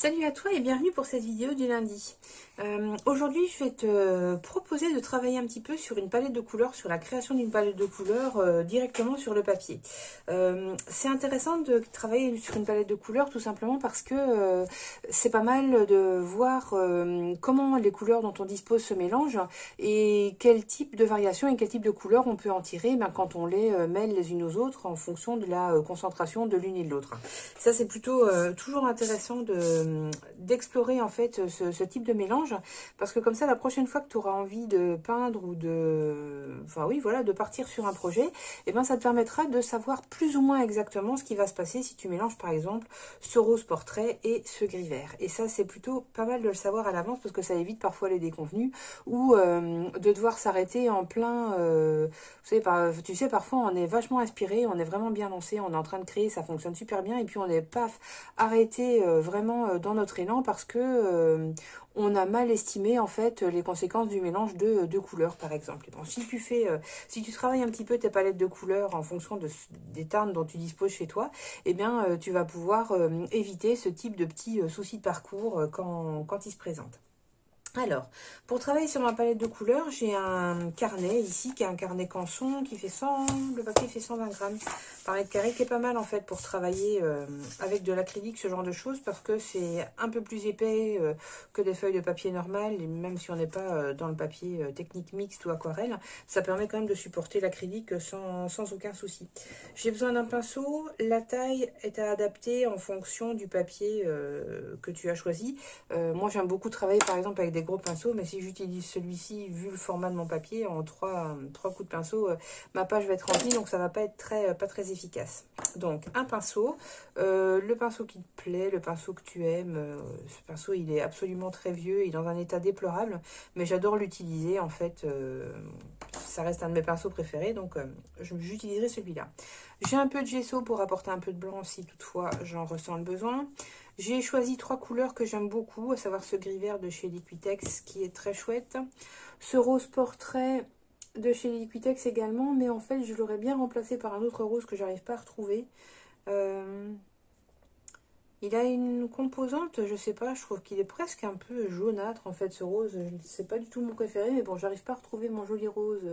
Salut à toi et bienvenue pour cette vidéo du lundi. Aujourd'hui je vais te proposer de travailler un petit peu sur une palette de couleurs, sur la création d'une palette de couleurs directement sur le papier. C'est intéressant de travailler sur une palette de couleurs tout simplement parce que c'est pas mal de voir comment les couleurs dont on dispose se mélangent et quel type de variation et quel type de couleurs on peut en tirer quand on les mêle les unes aux autres en fonction de la concentration de l'une et de l'autre. Ça c'est plutôt toujours intéressant d'explorer en fait ce type de mélange, parce que comme ça la prochaine fois que tu auras envie de peindre ou de partir sur un projet, et ben ça te permettra de savoir plus ou moins exactement ce qui va se passer si tu mélanges par exemple ce rose portrait et ce gris vert. Et ça c'est plutôt pas mal de le savoir à l'avance parce que ça évite parfois les déconvenus ou de devoir s'arrêter en plein tu sais parfois on est vachement inspiré, on est vraiment bien lancé, on est en train de créer, ça fonctionne super bien et puis on est paf arrêté vraiment dans notre élan parce que on a mal estimé en fait les conséquences du mélange de couleurs par exemple. Et bon, si tu travailles un petit peu tes palettes de couleurs en fonction des teintes dont tu disposes chez toi, eh bien tu vas pouvoir éviter ce type de petits soucis de parcours quand ils se présentent. Alors, pour travailler sur ma palette de couleurs, j'ai un carnet ici, qui est un carnet canson, qui fait le papier fait 120 grammes par mètre carré, qui est pas mal en fait pour travailler avec de l'acrylique, ce genre de choses, parce que c'est un peu plus épais que des feuilles de papier normales, et même si on n'est pas dans le papier technique mixte ou aquarelle, ça permet quand même de supporter l'acrylique sans aucun souci. J'ai besoin d'un pinceau, la taille est à adapter en fonction du papier que tu as choisi. Moi j'aime beaucoup travailler par exemple avec des gros pinceaux, mais si j'utilise celui-ci, vu le format de mon papier, en trois coups de pinceau, ma page va être remplie, donc ça va pas être pas très efficace. Donc un pinceau, le pinceau qui te plaît, le pinceau que tu aimes. Ce pinceau il est absolument très vieux, il est dans un état déplorable, mais j'adore l'utiliser en fait. Ça reste un de mes pinceaux préférés, donc j'utiliserai celui-là. J'ai un peu de gesso pour apporter un peu de blanc si toutefois j'en ressens le besoin. J'ai choisi 3 couleurs que j'aime beaucoup, à savoir ce gris vert de chez Liquitex qui est très chouette. Ce rose portrait de chez Liquitex également, mais en fait je l'aurais bien remplacé par un autre rose que j'arrive pas à retrouver. Il a une composante, je sais pas, je trouve qu'il est presque un peu jaunâtre en fait ce rose. C'est pas du tout mon préféré, mais bon, j'arrive pas à retrouver mon joli rose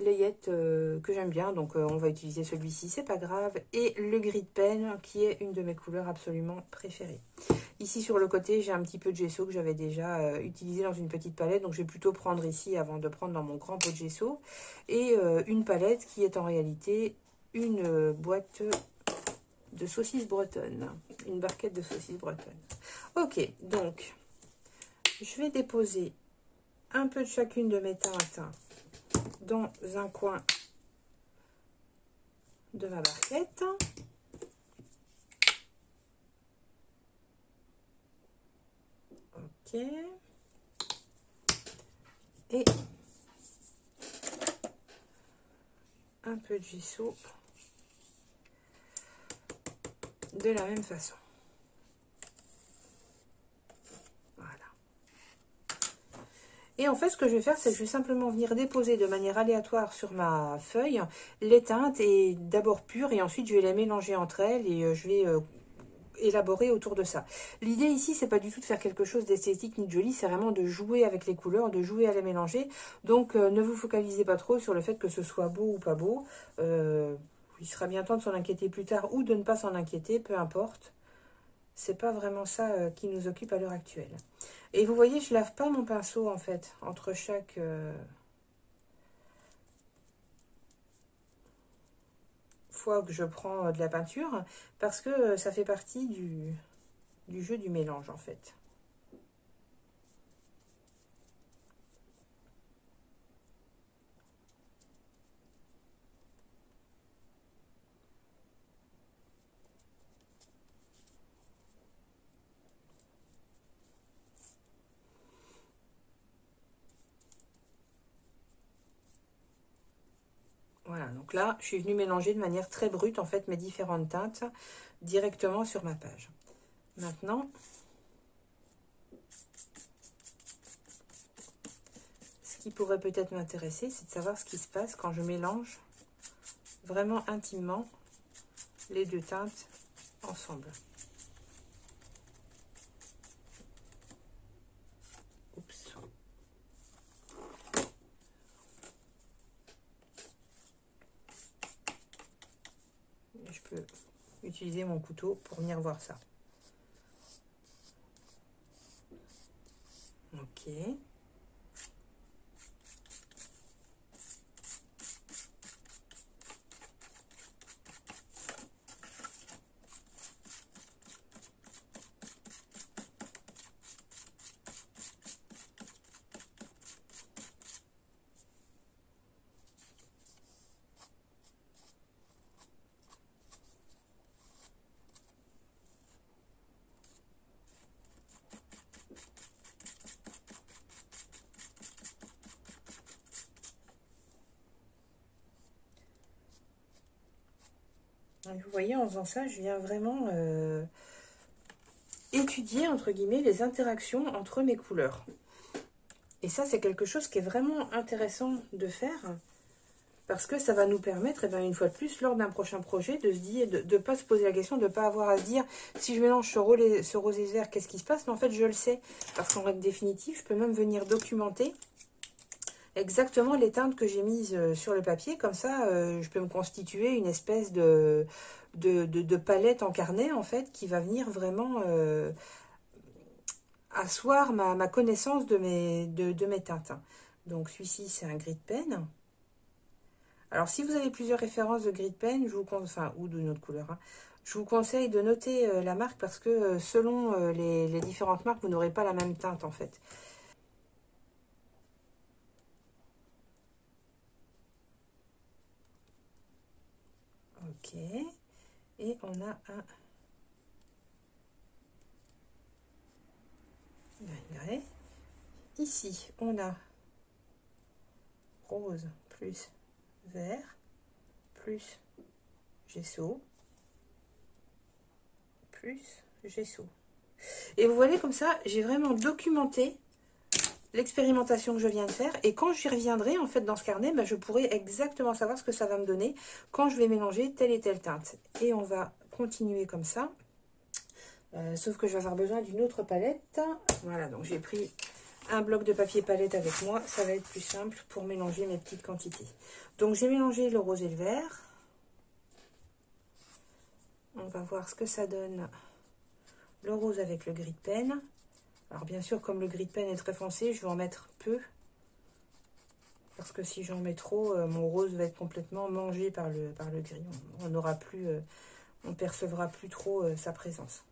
layette que j'aime bien, donc on va utiliser celui-ci, c'est pas grave. Et le gris de peine qui est une de mes couleurs absolument préférées. Ici sur le côté j'ai un petit peu de gesso que j'avais déjà utilisé dans une petite palette, donc je vais plutôt prendre ici avant de prendre dans mon grand pot de gesso. Et une palette qui est en réalité une boîte de saucisses bretonnes, une barquette de saucisses bretonnes. Ok, donc je vais déposer un peu de chacune de mes teintes dans un coin de ma barquette. Ok. Et un peu de gesso de la même façon. Voilà. Et en fait, ce que je vais faire, c'est que je vais simplement venir déposer de manière aléatoire sur ma feuille les teintes, et d'abord pures, et ensuite je vais les mélanger entre elles et je vais élaborer autour de ça. L'idée ici, c'est pas du tout de faire quelque chose d'esthétique ni de joli, c'est vraiment de jouer avec les couleurs, de jouer à les mélanger. Donc ne vous focalisez pas trop sur le fait que ce soit beau ou pas beau. Il sera bien temps de s'en inquiéter plus tard ou de ne pas s'en inquiéter, peu importe. C'est pas vraiment ça qui nous occupe à l'heure actuelle. Et vous voyez, je lave pas mon pinceau en fait entre chaque fois que je prends de la peinture, parce que ça fait partie du jeu du mélange en fait. Voilà, donc là, je suis venue mélanger de manière très brute, en fait, mes différentes teintes directement sur ma page. Maintenant, ce qui pourrait peut-être m'intéresser, c'est de savoir ce qui se passe quand je mélange vraiment intimement les deux teintes ensemble. peux utiliser mon couteau pour venir voir ça. Ok. Vous voyez, en faisant ça, je viens vraiment étudier, entre guillemets, les interactions entre mes couleurs. Et ça, c'est quelque chose qui est vraiment intéressant de faire, parce que ça va nous permettre, une fois de plus, lors d'un prochain projet, de se dire, de ne pas se poser la question, de ne pas avoir à se dire, si je mélange ce rose et ce vert, qu'est-ce qui se passe? Mais en fait, je le sais, parce qu'en règle définitive, je peux même venir documenter exactement les teintes que j'ai mises sur le papier. Comme ça, je peux me constituer une espèce de palette en carnet, en fait, qui va venir vraiment asseoir ma connaissance de mes teintes. Donc, celui-ci, c'est un gris de pen. Alors, si vous avez plusieurs références de gris de pen, je vous conseille, ou d'une autre couleur, hein, je vous conseille de noter la marque, parce que selon les différentes marques, vous n'aurez pas la même teinte, en fait. Ok. Et on a un vinaigret. Ici, on a rose plus vert plus gesso plus gesso. Et vous voyez, comme ça, j'ai vraiment documenté l'expérimentation que je viens de faire. Et quand j'y reviendrai, en fait, dans ce carnet, je pourrai exactement savoir ce que ça va me donner quand je vais mélanger telle et telle teinte. Et on va continuer comme ça. Sauf que je vais avoir besoin d'une autre palette. Voilà, donc j'ai pris un bloc de papier palette avec moi. Ça va être plus simple pour mélanger mes petites quantités. Donc j'ai mélangé le rose et le vert. On va voir ce que ça donne, le rose avec le gris de pen. Alors bien sûr, comme le gris de pen est très foncé, je vais en mettre peu. Parce que si j'en mets trop, mon rose va être complètement mangé par le gris. On n'aura plus, on percevra plus trop sa présence.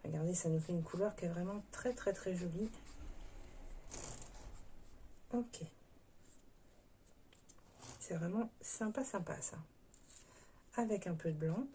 Regardez, ça nous fait une couleur qui est vraiment très très très jolie. Ok. C'est vraiment sympa sympa ça. Avec un peu de blanc.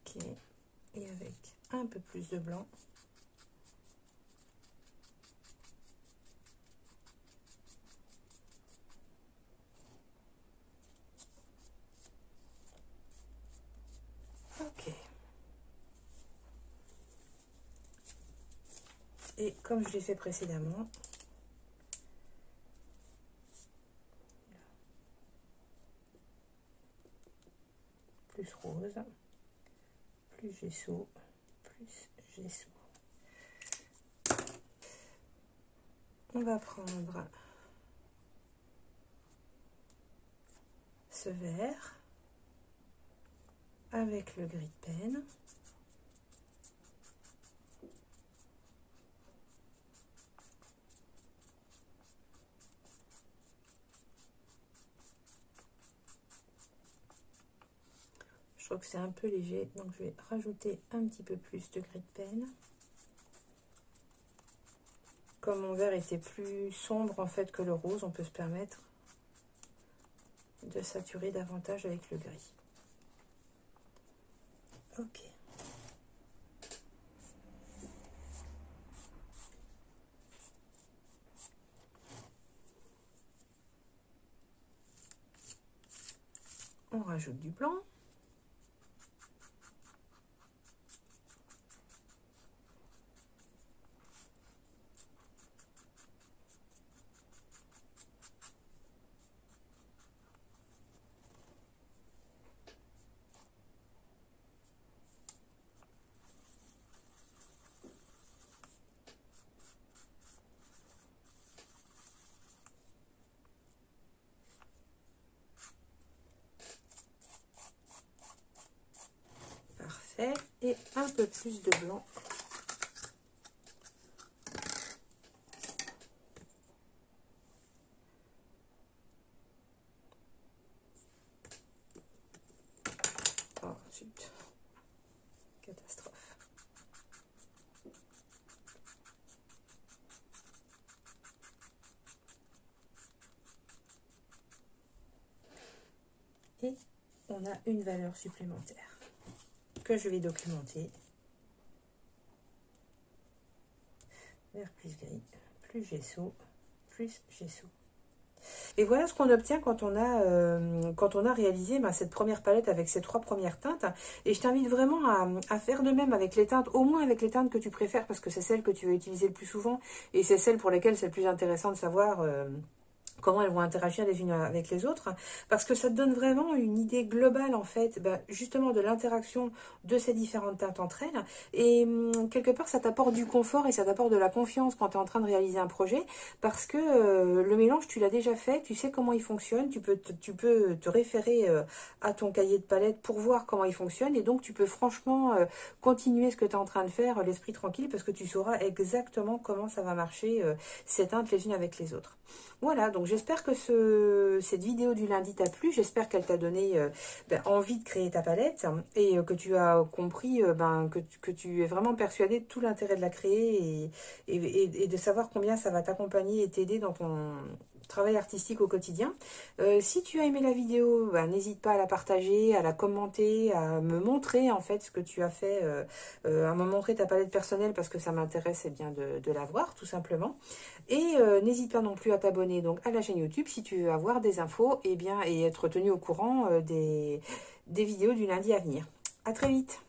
Ok. Et avec un peu plus de blanc. Ok. Et comme je l'ai fait précédemment, plus rose, plus gesso, plus gesso. On va prendre ce vert avec le gris de pen. Je trouve que c'est un peu léger, donc je vais rajouter un petit peu plus de gris de pen. Comme mon vert était plus sombre en fait que le rose, on peut se permettre de saturer davantage avec le gris. Ok. On rajoute du blanc. un peu plus de blanc. Oh, zut. Catastrophe. Et on a une valeur supplémentaire que je vais documenter. Vert plus gris, plus gesso, plus gesso. Et voilà ce qu'on obtient quand on a réalisé cette première palette avec ces 3 premières teintes. Et je t'invite vraiment à faire de même avec les teintes, au moins avec les teintes que tu préfères, parce que c'est celles que tu vas utiliser le plus souvent. Et c'est celles pour lesquelles c'est le plus intéressant de savoir comment elles vont interagir les unes avec les autres, parce que ça te donne vraiment une idée globale en fait, justement de l'interaction de ces différentes teintes entre elles, et quelque part ça t'apporte du confort et ça t'apporte de la confiance quand tu es en train de réaliser un projet, parce que le mélange tu l'as déjà fait, tu sais comment il fonctionne, tu peux te référer à ton cahier de palette pour voir comment il fonctionne, et donc tu peux franchement continuer ce que tu es en train de faire, l'esprit tranquille, parce que tu sauras exactement comment ça va marcher ces teintes les unes avec les autres. Voilà, donc j'espère que cette vidéo du lundi t'a plu, j'espère qu'elle t'a donné envie de créer ta palette et que tu as compris que tu es vraiment persuadé de tout l'intérêt de la créer et de savoir combien ça va t'accompagner et t'aider dans ton travail artistique au quotidien. Si tu as aimé la vidéo, n'hésite pas à la partager, à la commenter, à me montrer en fait ce que tu as fait, à me montrer ta palette personnelle parce que ça m'intéresse bien de la voir tout simplement. Et n'hésite pas non plus à t'abonner donc à la chaîne YouTube si tu veux avoir des infos et être tenu au courant des vidéos du lundi à venir. À très vite.